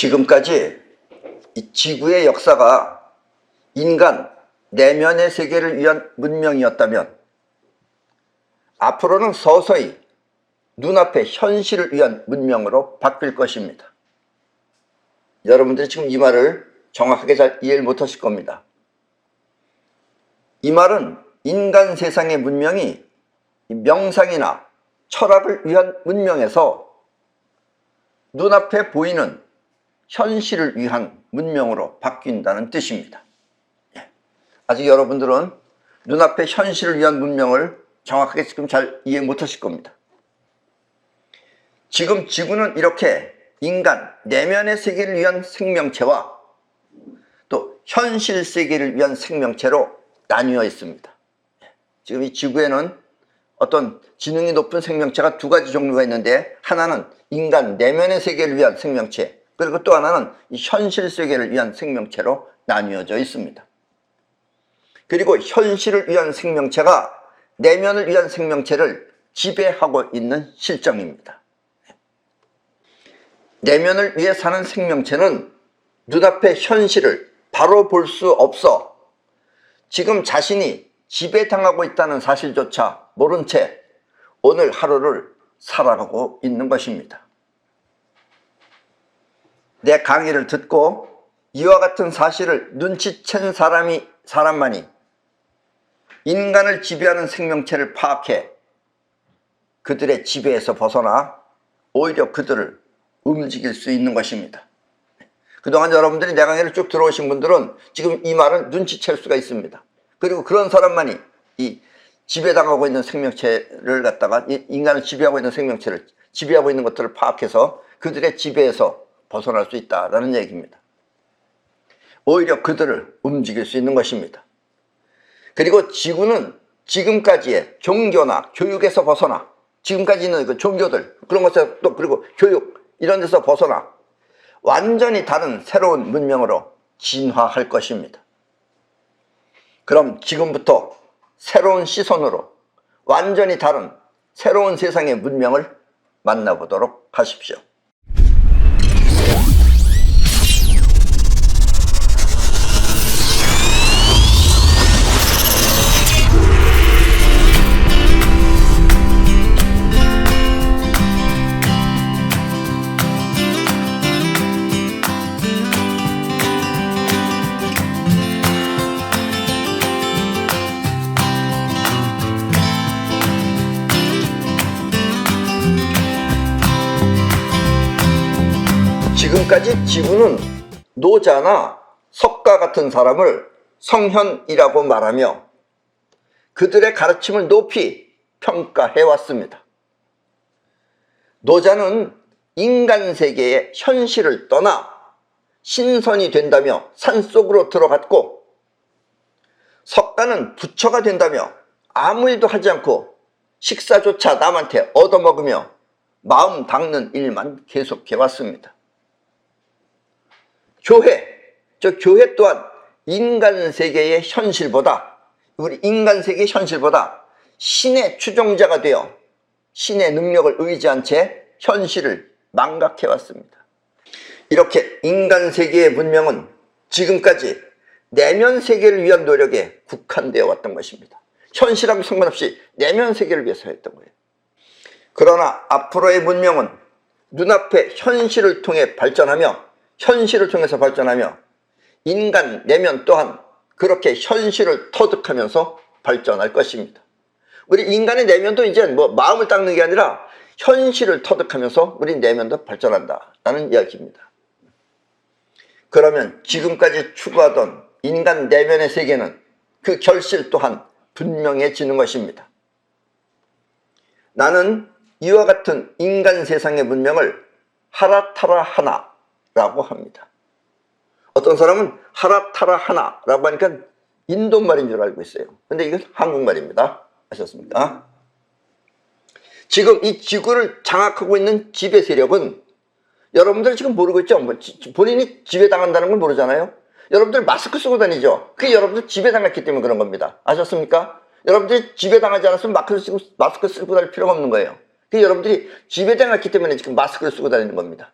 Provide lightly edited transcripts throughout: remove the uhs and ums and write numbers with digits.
지금까지 이 지구의 역사가 인간 내면의 세계를 위한 문명이었다면 앞으로는 서서히 눈앞의 현실을 위한 문명으로 바뀔 것입니다. 여러분들이 지금 이 말을 정확하게 잘 이해를 못하실 겁니다. 이 말은 인간 세상의 문명이 명상이나 철학을 위한 문명에서 눈앞에 보이는 현실을 위한 문명으로 바뀐다는 뜻입니다. 아직 여러분들은 눈앞의 현실을 위한 문명을 정확하게 지금 잘 이해 못하실 겁니다. 지금 지구는 이렇게 인간 내면의 세계를 위한 생명체와 또 현실 세계를 위한 생명체로 나뉘어 있습니다. 지금 이 지구에는 어떤 지능이 높은 생명체가 두 가지 종류가 있는데, 하나는 인간 내면의 세계를 위한 생명체, 그리고 또 하나는 이 현실 세계를 위한 생명체로 나뉘어져 있습니다. 그리고 현실을 위한 생명체가 내면을 위한 생명체를 지배하고 있는 실정입니다. 내면을 위해 사는 생명체는 눈앞의 현실을 바로 볼 수 없어 지금 자신이 지배당하고 있다는 사실조차 모른 채 오늘 하루를 살아가고 있는 것입니다. 내 강의를 듣고 이와 같은 사실을 눈치챈 사람만이 인간을 지배하는 생명체를 파악해 그들의 지배에서 벗어나 오히려 그들을 움직일 수 있는 것입니다. 그동안 여러분들이 내 강의를 쭉 들어오신 분들은 지금 이 말을 눈치챌 수가 있습니다. 그리고 그런 사람만이 이 지배당하고 있는 생명체를 갖다가, 인간을 지배하고 있는 생명체를 지배하고 있는 것들을 파악해서 그들의 지배에서 벗어날 수 있다는 얘기입니다. 오히려 그들을 움직일 수 있는 것입니다. 그리고 지구는 지금까지의 종교나 교육에서 벗어나, 지금까지 있는 그 종교들, 그런 것에서 또 그리고 교육, 이런 데서 벗어나 완전히 다른 새로운 문명으로 진화할 것입니다. 그럼 지금부터 새로운 시선으로 완전히 다른 새로운 세상의 문명을 만나보도록 하십시오. 지금까지 지구는 노자나 석가 같은 사람을 성현이라고 말하며 그들의 가르침을 높이 평가해 왔습니다. 노자는 인간 세계의 현실을 떠나 신선이 된다며 산속으로 들어갔고, 석가는 부처가 된다며 아무 일도 하지 않고 식사조차 남한테 얻어먹으며 마음 닦는 일만 계속해 왔습니다. 교회 또한 인간 세계의 현실보다, 우리 인간 세계의 현실보다 신의 추종자가 되어 신의 능력을 의지한 채 현실을 망각해 왔습니다. 이렇게 인간 세계의 문명은 지금까지 내면 세계를 위한 노력에 국한되어 왔던 것입니다. 현실하고 상관없이 내면 세계를 위해서 했던 거예요. 그러나 앞으로의 문명은 눈앞의 현실을 통해 발전하며, 현실을 통해서 발전하며 인간 내면 또한 그렇게 현실을 터득하면서 발전할 것입니다. 우리 인간의 내면도 이제 마음을 닦는 게 아니라 현실을 터득하면서 우리 내면도 발전한다라는 이야기입니다. 그러면 지금까지 추구하던 인간 내면의 세계는 그 결실 또한 분명해지는 것입니다. 나는 이와 같은 인간 세상의 문명을 하라타라 하나 라고 합니다. 어떤 사람은 하라타라 하나 라고 하니까 인도 말인 줄 알고 있어요. 근데 이건 한국말입니다. 아셨습니까? 지금 이 지구를 장악하고 있는 지배 세력은 여러분들 지금 모르고 있죠? 본인이 지배당한다는 걸 모르잖아요. 여러분들 마스크 쓰고 다니죠? 그게 여러분들 지배당했기 때문에 그런 겁니다. 아셨습니까? 여러분들이 지배당하지 않았으면 마스크 쓰고 다닐 필요가 없는 거예요. 그게 여러분들이 지배당했기 때문에 지금 마스크를 쓰고 다니는 겁니다.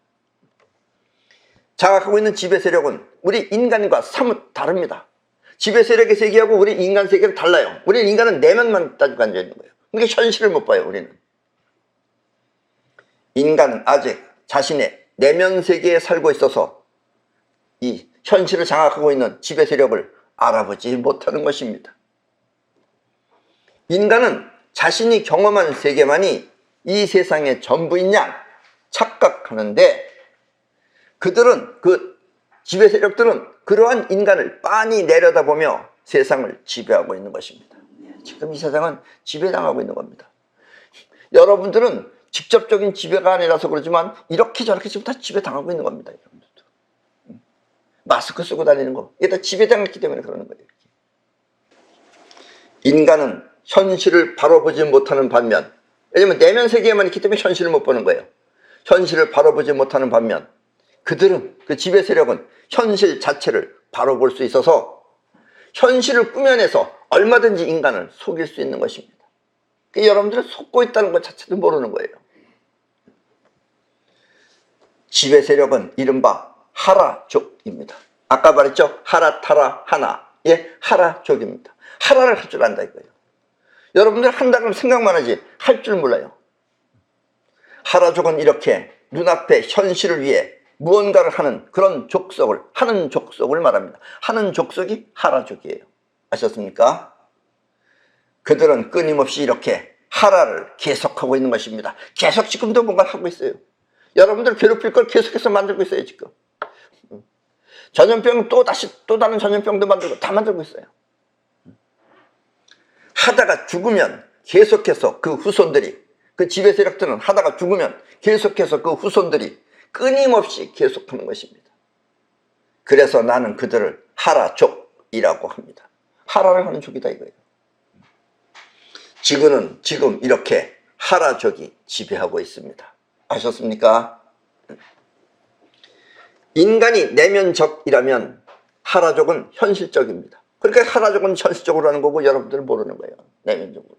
장악하고 있는 지배 세력은 우리 인간과 사뭇 다릅니다. 지배 세력의 세계하고 우리 인간 세계는 달라요. 우리 인간은 내면만 따지고 앉아있는 거예요. 그러니까 현실을 못 봐요. 우리는. 인간은 아직 자신의 내면 세계에 살고 있어서 이 현실을 장악하고 있는 지배 세력을 알아보지 못하는 것입니다. 인간은 자신이 경험한 세계만이 이 세상의 전부인 양 착각하는데, 그들은, 그 지배 세력들은 그러한 인간을 빤히 내려다보며 세상을 지배하고 있는 것입니다. 지금 이 세상은 지배당하고 있는 겁니다. 여러분들은 직접적인 지배가 아니라서 그러지만 이렇게 저렇게 지금 다 지배당하고 있는 겁니다. 여러분들도. 마스크 쓰고 다니는 거, 이게 다 지배당했기 때문에 그러는 거예요. 인간은 현실을 바로 보지 못하는 반면, 왜냐면 내면 세계에만 있기 때문에 현실을 못 보는 거예요. 현실을 바로 보지 못하는 반면 그들은, 그 지배 세력은 현실 자체를 바로 볼 수 있어서 현실을 꾸며내서 얼마든지 인간을 속일 수 있는 것입니다. 여러분들은 속고 있다는 것 자체도 모르는 거예요. 지배 세력은 이른바 하라족입니다. 아까 말했죠? 하라, 타라, 하나. 예, 하라족입니다. 하라를 할 줄 안다 이거예요. 여러분들 한다 그러면 생각만 하지 할 줄 몰라요. 하라족은 이렇게 눈앞의 현실을 위해 무언가를 하는 그런 족속을, 하는 족속을 말합니다. 하는 족속이 하라족이에요. 아셨습니까? 그들은 끊임없이 이렇게 하라를 계속하고 있는 것입니다. 계속 지금도 뭔가를 하고 있어요. 여러분들 괴롭힐 걸 계속해서 만들고 있어요. 지금 전염병 또 다른 전염병도 만들고 다 만들고 있어요. 하다가 죽으면 계속해서 그 후손들이, 그 지배 세력들은 하다가 죽으면 계속해서 그 후손들이 끊임없이 계속하는 것입니다. 그래서 나는 그들을 하라족이라고 합니다. 하라를 하는 족이다 이거예요. 지구는 지금 이렇게 하라족이 지배하고 있습니다. 아셨습니까? 인간이 내면적이라면 하라족은 현실적입니다. 그러니까 하라족은 현실적으로 하는 거고 여러분들은 모르는 거예요. 내면적으로.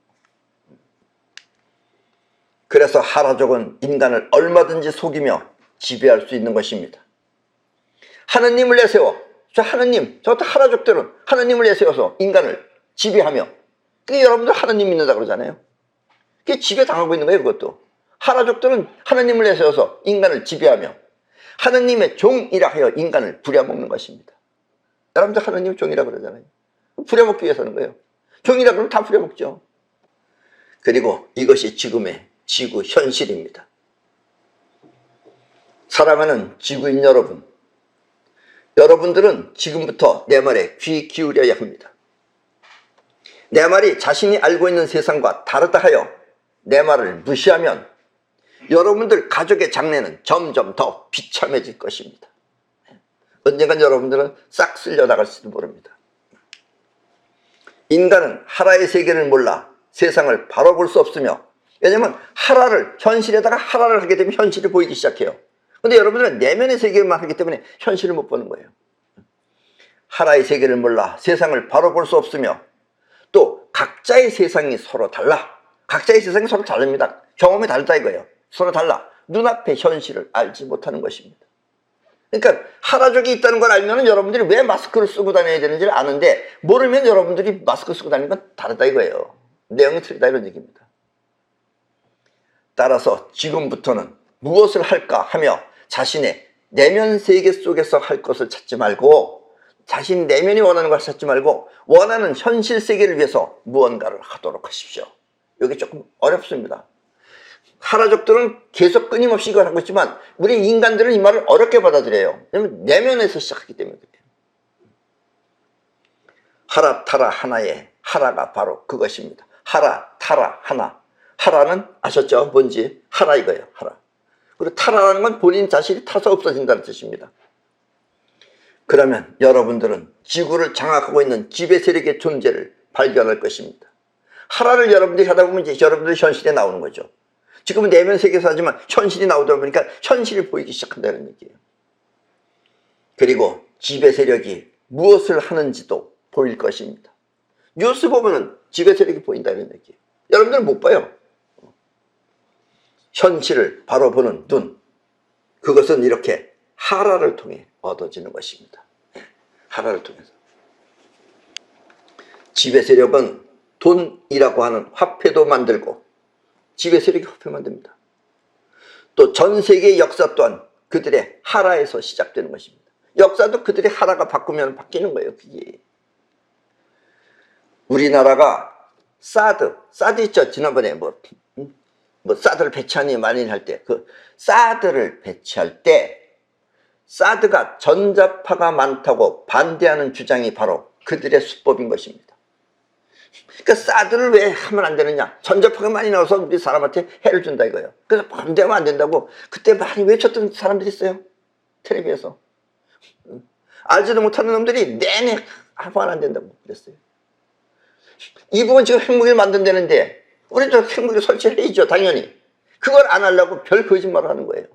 그래서 하라족은 인간을 얼마든지 속이며 지배할 수 있는 것입니다. 하느님을 내세워, 저것도 하라족들은 하느님을 내세워서 인간을 지배하며, 그게 여러분들 하느님 믿는다 그러잖아요. 그게 지배당하고 있는 거예요. 그것도 하라족들은 하느님을 내세워서 인간을 지배하며 하느님의 종이라 하여 인간을 부려먹는 것입니다. 여러분들 하느님 종이라 그러잖아요. 부려먹기 위해서 하는 거예요. 종이라 그러면 다 부려먹죠. 그리고 이것이 지금의 지구 현실입니다. 사랑하는 지구인 여러분, 여러분들은 지금부터 내 말에 귀 기울여야 합니다. 내 말이 자신이 알고 있는 세상과 다르다 하여 내 말을 무시하면 여러분들 가족의 장래는 점점 더 비참해질 것입니다. 언젠간 여러분들은 싹 쓸려 나갈지도 모릅니다. 인간은 하라의 세계를 몰라 세상을 바로 볼 수 없으며, 왜냐하면 현실에다가 하라를 하게 되면 현실이 보이기 시작해요. 근데 여러분들은 내면의 세계만 하기 때문에 현실을 못 보는 거예요. 하라의 세계를 몰라 세상을 바로 볼 수 없으며, 또 각자의 세상이 서로 달라. 각자의 세상이 서로 다릅니다. 경험이 다르다 이거예요. 서로 달라. 눈앞의 현실을 알지 못하는 것입니다. 그러니까 하라족이 있다는 걸 알면 여러분들이 왜 마스크를 쓰고 다녀야 되는지를 아는데, 모르면 여러분들이 마스크 쓰고 다니는 건 다르다 이거예요. 내용이 틀리다 이런 얘기입니다. 따라서 지금부터는 무엇을 할까 하며 자신의 내면 세계 속에서 할 것을 찾지 말고, 자신 내면이 원하는 걸 찾지 말고 원하는 현실 세계를 위해서 무언가를 하도록 하십시오. 이게 조금 어렵습니다. 하라족들은 계속 끊임없이 이걸 하고 있지만 우리 인간들은 이 말을 어렵게 받아들여요. 왜냐면 내면에서 시작하기 때문에 그래요. 하라, 타라, 하나의 하라가 바로 그것입니다. 하라, 타라, 하나. 하라는 아셨죠? 뭔지? 하라 이거예요. 하라. 그리고 타라라는 건 본인 자신이 타서 없어진다는 뜻입니다. 그러면 여러분들은 지구를 장악하고 있는 지배 세력의 존재를 발견할 것입니다. 하라를 여러분들이 하다 보면 이제 여러분들 현실에 나오는 거죠. 지금은 내면 세계에서 하지만 현실이 나오다 보니까 현실이 보이기 시작한다는 얘기예요. 그리고 지배 세력이 무엇을 하는지도 보일 것입니다. 뉴스 보면은 지배 세력이 보인다는 얘기예요. 여러분들은 못 봐요. 현실을 바로 보는 눈, 그것은 이렇게 하라를 통해 얻어지는 것입니다. 하라를 통해서. 지배 세력은 돈이라고 하는 화폐도 만들고, 지배 세력이 화폐 만듭니다. 또 전 세계의 역사 또한 그들의 하라에서 시작되는 것입니다. 역사도 그들의 하라가 바꾸면 바뀌는 거예요. 그게. 우리나라가 사드 있죠. 지난번에 뭐 사드를 배치하니 많이 할 때, 그 사드를 배치할 때 사드가 전자파가 많다고 반대하는 주장이 바로 그들의 수법인 것입니다. 그러니까 사드를 왜 하면 안 되느냐? 전자파가 많이 나와서 우리 사람한테 해를 준다 이거예요. 그래서 반대하면 안 된다고 그때 많이 외쳤던 사람들이 있어요. 텔레비에서. 알지도 못하는 놈들이 내내 하면 안 된다고 그랬어요. 이북은 지금 핵무기를 만든다는데 우리도 핵무기 설치를 해야죠. 당연히. 그걸 안 하려고 별 거짓말을 하는 거예요.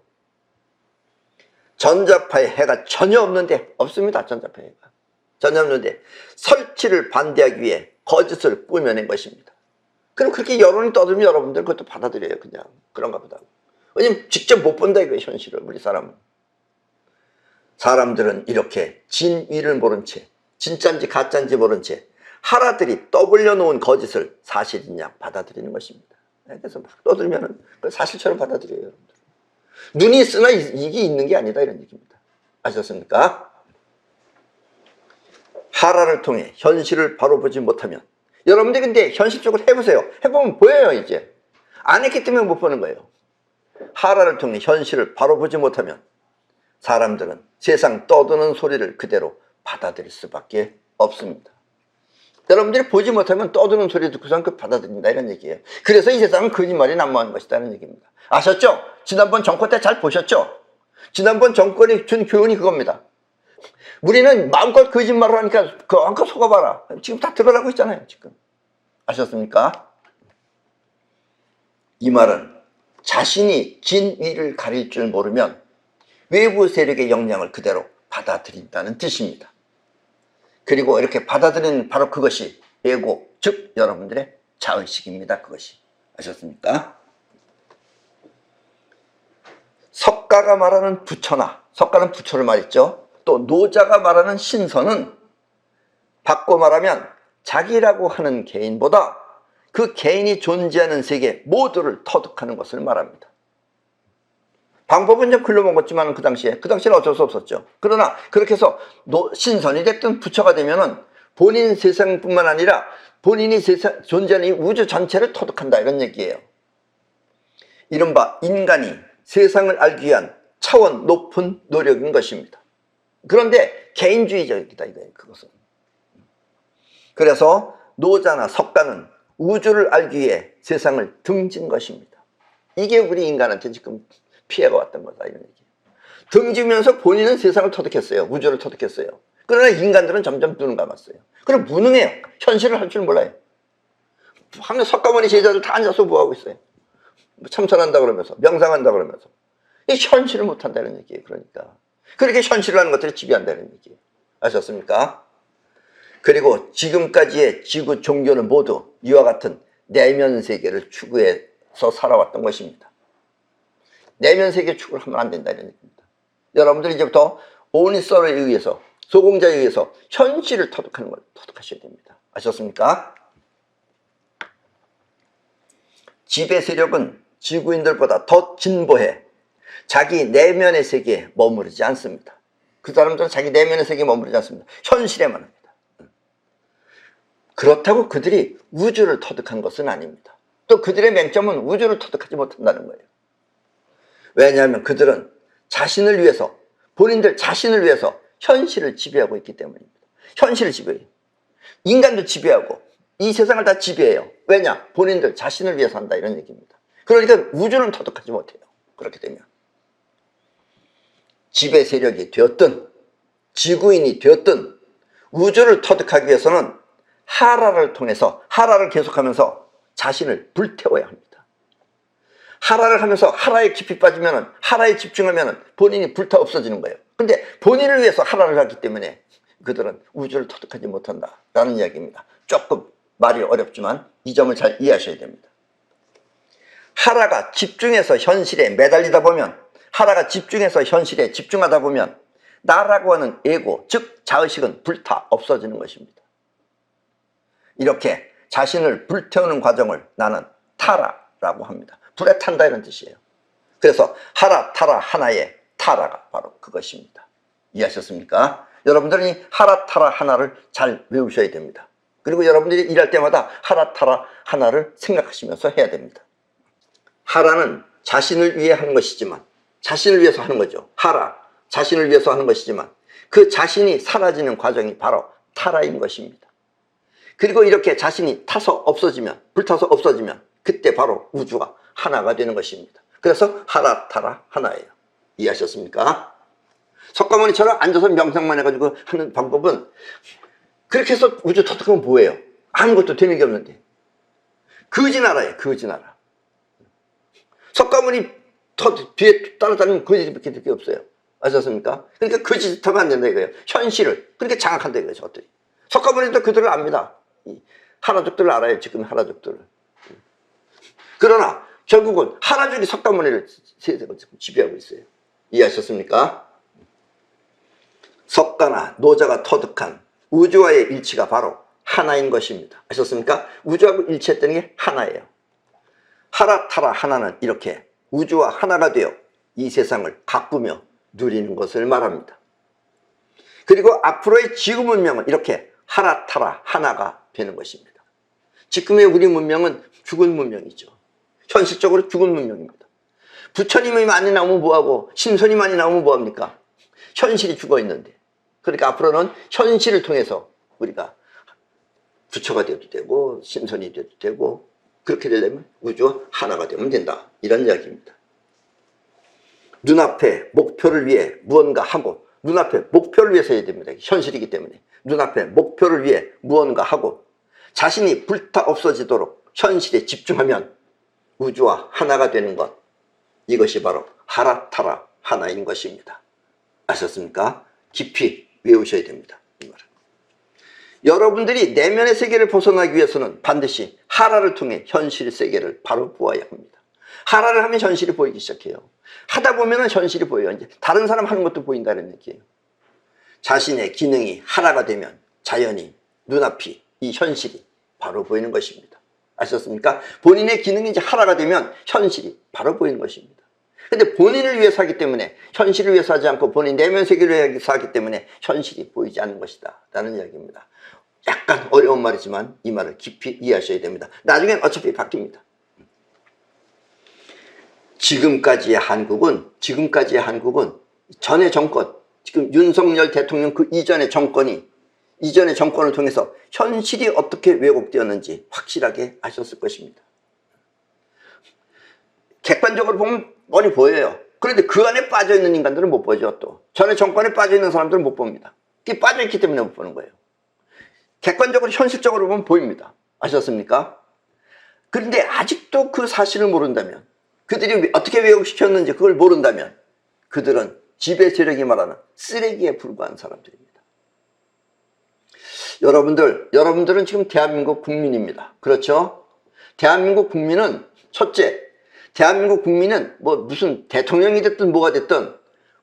전자파의 해가 전혀 없는데, 없습니다. 전자파의 해가 전혀 없는데 설치를 반대하기 위해 거짓을 꾸며낸 것입니다. 그럼 그렇게 여론이 떠들면 여러분들 그것도 받아들여요. 그냥 그런가 보다. 왜냐면 직접 못 본다 이거예요. 현실을. 우리 사람들은 이렇게 진위를 모른 채, 진짜인지 가짜인지 모른 채 하라들이 떠벌려 놓은 거짓을 사실인 양 받아들이는 것입니다. 그래서 막 떠들면은 사실처럼 받아들여요. 여러분들. 눈이 있으나 이게 있는 게 아니다 이런 얘기입니다. 아셨습니까? 하라를 통해 현실을 바로 보지 못하면, 여러분들이 근데 현실적으로 해보세요. 해보면 보여요. 이제 안 했기 때문에 못 보는 거예요. 하라를 통해 현실을 바로 보지 못하면 사람들은 세상 떠드는 소리를 그대로 받아들일 수밖에 없습니다. 여러분들이 보지 못하면 떠드는 소리 듣고선 그 받아들인다 이런 얘기예요. 그래서 이 세상은 거짓말이 난무하는 것이다 이런 얘기입니다. 아셨죠? 지난번 정권 때 잘 보셨죠? 지난번 정권이 준 교훈이 그겁니다. 우리는 마음껏 거짓말을 하니까 그 안껏 속아봐라. 지금 다 드러나고 있잖아요. 지금. 아셨습니까? 이 말은 자신이 진위를 가릴 줄 모르면 외부 세력의 영향을 그대로 받아들인다는 뜻입니다. 그리고 이렇게 받아들이는 바로 그것이 에고, 즉 여러분들의 자의식입니다. 그것이. 아셨습니까? 석가가 말하는 부처나, 석가는 부처를 말했죠. 또 노자가 말하는 신선은 바꿔 말하면 자기라고 하는 개인보다 그 개인이 존재하는 세계 모두를 터득하는 것을 말합니다. 방법은 좀 글러먹었지만 그 당시에는 어쩔 수 없었죠. 그러나 그렇게 해서 신선이 됐든 부처가 되면은 본인 세상뿐만 아니라 본인이 존재하는 이 우주 전체를 터득한다 이런 얘기예요. 이른바 인간이 세상을 알기 위한 차원 높은 노력인 것입니다. 그런데 개인주의적이다 이거예요. 그것은. 그래서 노자나 석가는 우주를 알기 위해 세상을 등진 것입니다. 이게 우리 인간한테 지금 피해가 왔던 거다 이런 얘기예요. 등지면서 본인은 세상을 터득했어요. 우주를 터득했어요. 그러나 인간들은 점점 눈을 감았어요. 그럼 무능해요. 현실을 할 줄 몰라요. 하면 석가모니 제자들 다 앉아서 뭐하고 있어요. 참선한다 그러면서 명상한다 그러면서 이 현실을 못한다는 얘기예요. 그러니까 그렇게 현실을 하는 것들이 지배한다는 얘기예요. 아셨습니까? 그리고 지금까지의 지구 종교는 모두 이와 같은 내면 세계를 추구해서 살아왔던 것입니다. 내면 세계 추구를 하면 안 된다 이런 얘기입니다. 여러분들 이제부터 오니서에 의해서, 소공자에 의해서 현실을 터득하는 걸 터득하셔야 됩니다. 아셨습니까? 지배 세력은 지구인들보다 더 진보해 자기 내면의 세계에 머무르지 않습니다. 그 사람들은 자기 내면의 세계에 머무르지 않습니다. 현실에만 합니다. 그렇다고 그들이 우주를 터득한 것은 아닙니다. 또 그들의 맹점은 우주를 터득하지 못한다는 거예요. 왜냐하면 그들은 자신을 위해서, 본인들 자신을 위해서 현실을 지배하고 있기 때문입니다. 현실을 지배해요. 인간도 지배하고 이 세상을 다 지배해요. 왜냐? 본인들 자신을 위해서 한다 이런 얘기입니다. 그러니까 우주는 터득하지 못해요. 그렇게 되면 지배 세력이 되었든 지구인이 되었든 우주를 터득하기 위해서는 하라를 통해서, 하라를 계속하면서 자신을 불태워야 합니다. 하라를 하면서 하라에 깊이 빠지면, 하라에 집중하면 본인이 불타 없어지는 거예요. 근데 본인을 위해서 하라를 하기 때문에 그들은 우주를 터득하지 못한다라는 이야기입니다. 조금 말이 어렵지만 이 점을 잘 이해하셔야 됩니다. 하라가 집중해서 현실에 매달리다 보면 하라가 집중해서 현실에 집중하다 보면 나라고 하는 에고, 즉 자의식은 불타 없어지는 것입니다. 이렇게 자신을 불태우는 과정을 나는 타라라고 합니다. 불에 탄다 이런 뜻이에요. 그래서 하라 타라 하나의 타라가 바로 그것입니다. 이해하셨습니까? 여러분들은 이 하라 타라 하나를 잘 외우셔야 됩니다. 그리고 여러분들이 일할 때마다 하라 타라 하나를 생각하시면서 해야 됩니다. 하라는 자신을 위해 하는 것이지만, 자신을 위해서 하는 거죠. 하라, 자신을 위해서 하는 것이지만 그 자신이 사라지는 과정이 바로 타라인 것입니다. 그리고 이렇게 자신이 타서 없어지면, 불타서 없어지면 그때 바로 우주가 하나가 되는 것입니다. 그래서 하라 타라 하나예요. 이해하셨습니까? 석가모니처럼 앉아서 명상만 해가지고 하는 방법은, 그렇게 해서 우주 터득하면 뭐예요? 아무것도 되는 게 없는데. 거지나라예요, 거지나라. 석가모니 뒤에 따라다니면 거짓밖에 될 게 없어요. 아셨습니까? 그러니까 거짓 하면 안 된다 이거예요. 현실을 그렇게 장악한다 이거예요, 저들이. 석가모니도 그들을 압니다. 하라족들을 알아요, 지금 하라족들을. 그러나 결국은 하라족이 석가모니를 지배하고 있어요. 이해하셨습니까? 석가나 노자가 터득한 우주와의 일치가 바로 하나인 것입니다. 아셨습니까? 우주하고 일치했다는 게 하나예요. 하라 타라 하나는 이렇게 우주와 하나가 되어 이 세상을 가꾸며 누리는 것을 말합니다. 그리고 앞으로의 지구 문명은 이렇게 하라 타라 하나가 되는 것입니다. 지금의 우리 문명은 죽은 문명이죠. 현실적으로 죽은 문명입니다. 부처님이 많이 나오면 뭐하고 신선이 많이 나오면 뭐합니까? 현실이 죽어 있는데. 그러니까 앞으로는 현실을 통해서 우리가 부처가 되어도 되고 신선이 되어도 되고, 그렇게 되려면 우주와 하나가 되면 된다, 이런 이야기입니다. 눈앞에 목표를 위해 무언가 하고, 눈앞에 목표를 위해서 해야 됩니다. 현실이기 때문에 눈앞에 목표를 위해 무언가 하고 자신이 불타 없어지도록 현실에 집중하면 우주와 하나가 되는 것, 이것이 바로 하라 타라 하나인 것입니다. 아셨습니까? 깊이 외우셔야 됩니다, 이 말은. 여러분들이 내면의 세계를 벗어나기 위해서는 반드시 하라를 통해 현실 세계를 바로 보아야 합니다. 하라를 하면 현실이 보이기 시작해요. 하다 보면 현실이 보여요. 이제 다른 사람 하는 것도 보인다는 얘기예요. 자신의 기능이 하라가 되면 자연히 눈앞이, 이 현실이 바로 보이는 것입니다. 아셨습니까? 본인의 기능이 이제 하라가 되면 현실이 바로 보이는 것입니다. 근데 본인을 위해서 하기 때문에, 현실을 위해서 하지 않고 본인 내면 세계를 위해서 하기 때문에 현실이 보이지 않는 것이다 라는 이야기입니다. 약간 어려운 말이지만 이 말을 깊이 이해하셔야 됩니다. 나중엔 어차피 바뀝니다. 지금까지의 한국은 전의 정권, 지금 윤석열 대통령 그 이전의 정권을 통해서 현실이 어떻게 왜곡되었는지 확실하게 아셨을 것입니다. 객관적으로 보면 뻔히 보여요. 그런데 그 안에 빠져있는 인간들은 못 보죠. 또 전에 정권에 빠져있는 사람들은 못 봅니다. 그게 빠져있기 때문에 못 보는 거예요. 객관적으로 현실적으로 보면 보입니다. 아셨습니까? 그런데 아직도 그 사실을 모른다면, 그들이 어떻게 왜곡시켰는지 그걸 모른다면 그들은 지배 세력이 말하는 쓰레기에 불과한 사람들입니다. 여러분들은 지금 대한민국 국민입니다. 그렇죠? 대한민국 국민은, 첫째, 대한민국 국민은 뭐 무슨 대통령이 됐든 뭐가 됐든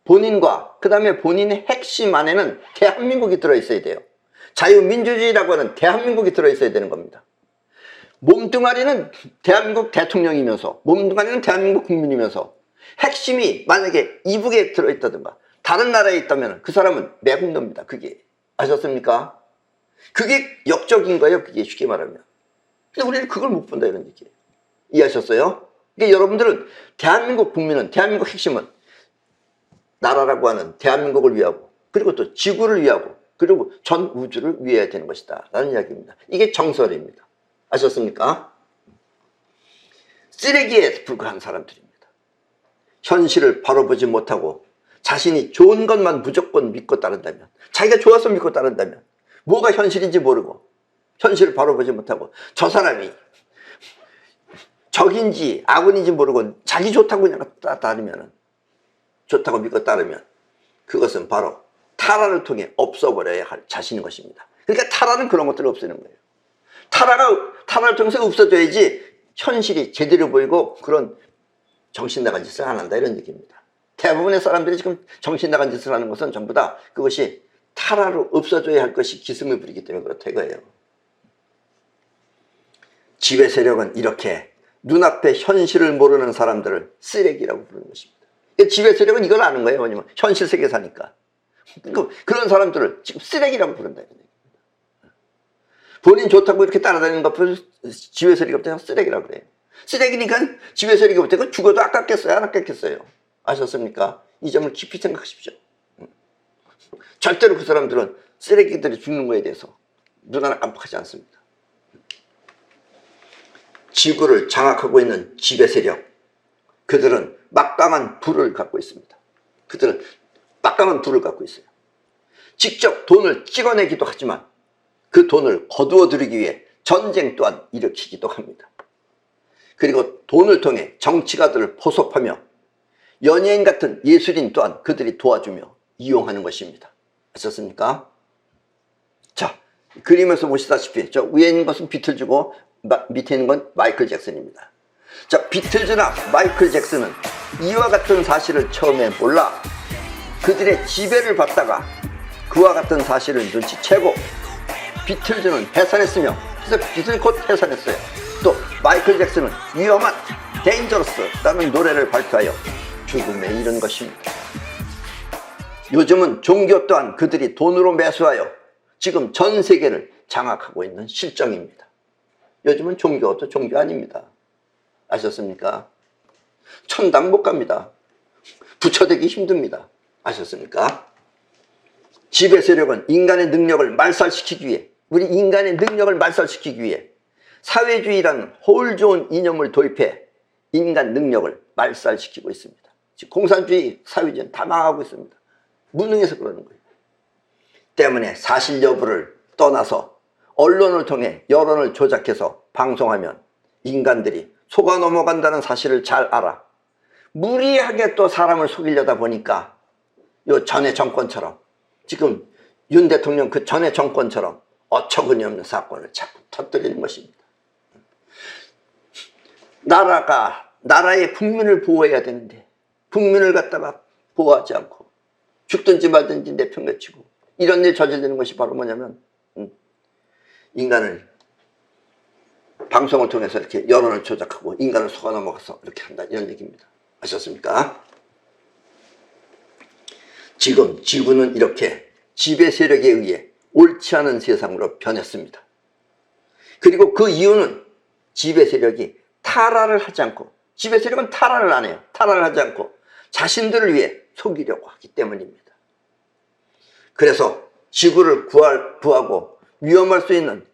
본인과 그 다음에 본인의 핵심 안에는 대한민국이 들어있어야 돼요. 자유민주주의라고 하는 대한민국이 들어있어야 되는 겁니다. 몸뚱아리는 대한민국 대통령이면서, 몸뚱아리는 대한민국 국민이면서, 핵심이 만약에 이북에 들어있다든가 다른 나라에 있다면 그 사람은 매국노입니다. 그게. 아셨습니까? 그게 역적인 거예요. 그게 쉽게 말하면. 근데 우리는 그걸 못 본다 이런 얘기예요. 이해하셨어요? 그러니까 여러분들은 대한민국 국민은, 대한민국 핵심은 나라라고 하는 대한민국을 위하고, 그리고 또 지구를 위하고, 그리고 전 우주를 위해야 되는 것이다 라는 이야기입니다. 이게 정설입니다. 아셨습니까? 쓰레기에 불과한 사람들입니다. 현실을 바로 보지 못하고 자신이 좋은 것만 무조건 믿고 따른다면, 자기가 좋아서 믿고 따른다면, 뭐가 현실인지 모르고 현실을 바로 보지 못하고 저 사람이 적인지 악인지 모르고 자기 좋다고 그냥 따르면, 좋다고 믿고 따르면 그것은 바로 타라를 통해 없어버려야 할 자신인 것입니다. 그러니까 타라는 그런 것들을 없애는 거예요. 타라를 통해서 없어져야지 현실이 제대로 보이고 그런 정신 나간 짓을 안 한다 이런 얘기입니다. 대부분의 사람들이 지금 정신 나간 짓을 하는 것은 전부 다 그것이 타라로 없어져야 할 것이 기승을 부리기 때문에 그렇다 이거예요. 지배 세력은 이렇게 눈앞에 현실을 모르는 사람들을 쓰레기라고 부르는 것입니다. 지배 세력은 이걸 아는 거예요. 왜냐면 현실 세계에 사니까. 그런 사람들을 지금 쓰레기라고 부른다. 본인 좋다고 이렇게 따라다니는 것을 지배 세력이 볼 쓰레기라고 그래요. 쓰레기니까 지배 세력이 볼 때 죽어도 아깝겠어요? 안 아깝겠어요? 아셨습니까? 이 점을 깊이 생각하십시오. 절대로 그 사람들은 쓰레기들이 죽는 거에 대해서 눈 하나 깜빡하지 않습니다. 지구를 장악하고 있는 지배 세력, 그들은 막강한 부를 갖고 있습니다. 그들은 막강한 부를 갖고 있어요. 직접 돈을 찍어내기도 하지만 그 돈을 거두어 들이기 위해 전쟁 또한 일으키기도 합니다. 그리고 돈을 통해 정치가들을 포섭하며 연예인 같은 예술인 또한 그들이 도와주며 이용하는 것입니다. 아셨습니까? 자, 그림에서 보시다시피 저 위에 있는 것은 비틀즈고 밑에 있는 건 마이클 잭슨입니다. 자, 비틀즈나 마이클 잭슨은 이와 같은 사실을 처음에 몰라 그들의 지배를 받다가 그와 같은 사실을 눈치채고 비틀즈는 해산했으며 그래서 비틀즈 곧 해산했어요. 또 마이클 잭슨은 위험한 데인저러스라는 노래를 발표하여 죽음에 이른 것입니다. 요즘은 종교 또한 그들이 돈으로 매수하여 지금 전 세계를 장악하고 있는 실정입니다. 요즘은 종교도 종교 아닙니다. 아셨습니까? 천당 못 갑니다. 부처되기 힘듭니다. 아셨습니까? 지배 세력은 인간의 능력을 말살시키기 위해, 우리 인간의 능력을 말살시키기 위해 사회주의라는 허울 좋은 이념을 도입해 인간 능력을 말살시키고 있습니다. 지금 공산주의, 사회주의는 다 망하고 있습니다. 무능해서 그러는 거예요. 때문에 사실 여부를 떠나서 언론을 통해 여론을 조작해서 방송하면 인간들이 속아 넘어간다는 사실을 잘 알아 무리하게 또 사람을 속이려다 보니까 요 전에 정권처럼 지금 윤 대통령 그 전에 정권처럼 어처구니 없는 사건을 자꾸 터뜨리는 것입니다. 나라의 국민을 보호해야 되는데 국민을 갖다가 보호하지 않고 죽든지 말든지 내팽개치고 이런 일 저지르는 것이 바로 뭐냐면 인간을 방송을 통해서 이렇게 여론을 조작하고 인간을 속아 넘어가서 이렇게 한다 이런 얘기입니다. 아셨습니까? 지금 지구는 이렇게 지배 세력에 의해 옳지 않은 세상으로 변했습니다. 그리고 그 이유는 지배 세력이 타라를 하지 않고 지배 세력은 타라를 안 해요. 타라를 하지 않고 자신들을 위해 속이려고 하기 때문입니다. 그래서 지구를 구하고 위할 수 있는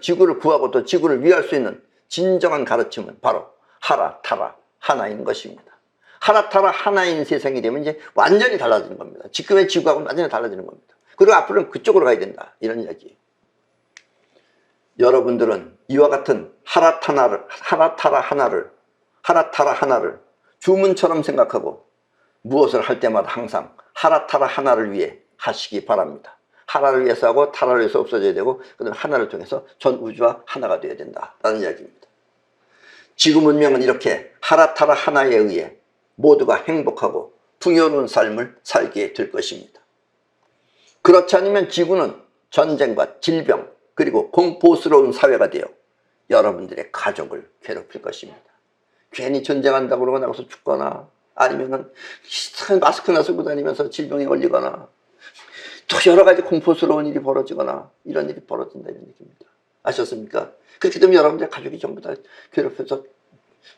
지구를 구하고 또 지구를 위할 수 있는 진정한 가르침은 바로 하라 타라 하나인 것입니다. 하라 타라 하나인 세상이 되면 이제 완전히 달라지는 겁니다. 지금의 지구하고는 완전히 달라지는 겁니다. 그리고 앞으로는 그쪽으로 가야 된다 이런 이야기예요. 여러분들은 이와 같은 하라 타라 하나를 주문처럼 생각하고 무엇을 할 때마다 항상 하라 타라 하나를 위해 하시기 바랍니다. 하나를 위해서 하고 타라를 위해서 없어져야 되고 그다음에 하나를 통해서 전 우주와 하나가 되어야 된다라는 이야기입니다. 지구 문명은 이렇게 하라 타라 하나에 의해 모두가 행복하고 풍요로운 삶을 살게 될 것입니다. 그렇지 않으면 지구는 전쟁과 질병 그리고 공포스러운 사회가 되어 여러분들의 가족을 괴롭힐 것입니다. 괜히 전쟁한다고 그러고 나가서 죽거나 아니면은 마스크나 쓰고 다니면서 질병에 걸리거나 또 여러 가지 공포스러운 일이 벌어지거나 이런 일이 벌어진다 이런 얘기입니다. 아셨습니까? 그렇게 되면 여러분들 가족이 전부 다 괴롭혀서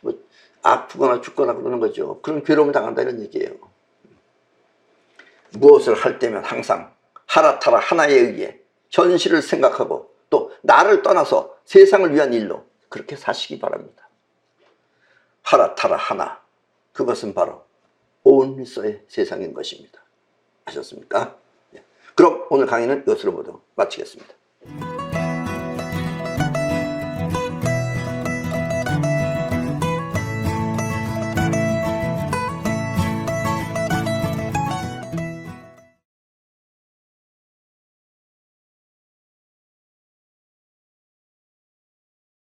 뭐 아프거나 죽거나 그러는 거죠. 그런 괴로움을 당한다 이런 얘기예요. 무엇을 할 때면 항상 하라 타라 하나에 의해 현실을 생각하고 또 나를 떠나서 세상을 위한 일로 그렇게 사시기 바랍니다. 하라 타라 하나, 그것은 바로 온리서의 세상인 것입니다. 아셨습니까? 그럼 오늘 강의는 이것으로 모두 마치겠습니다.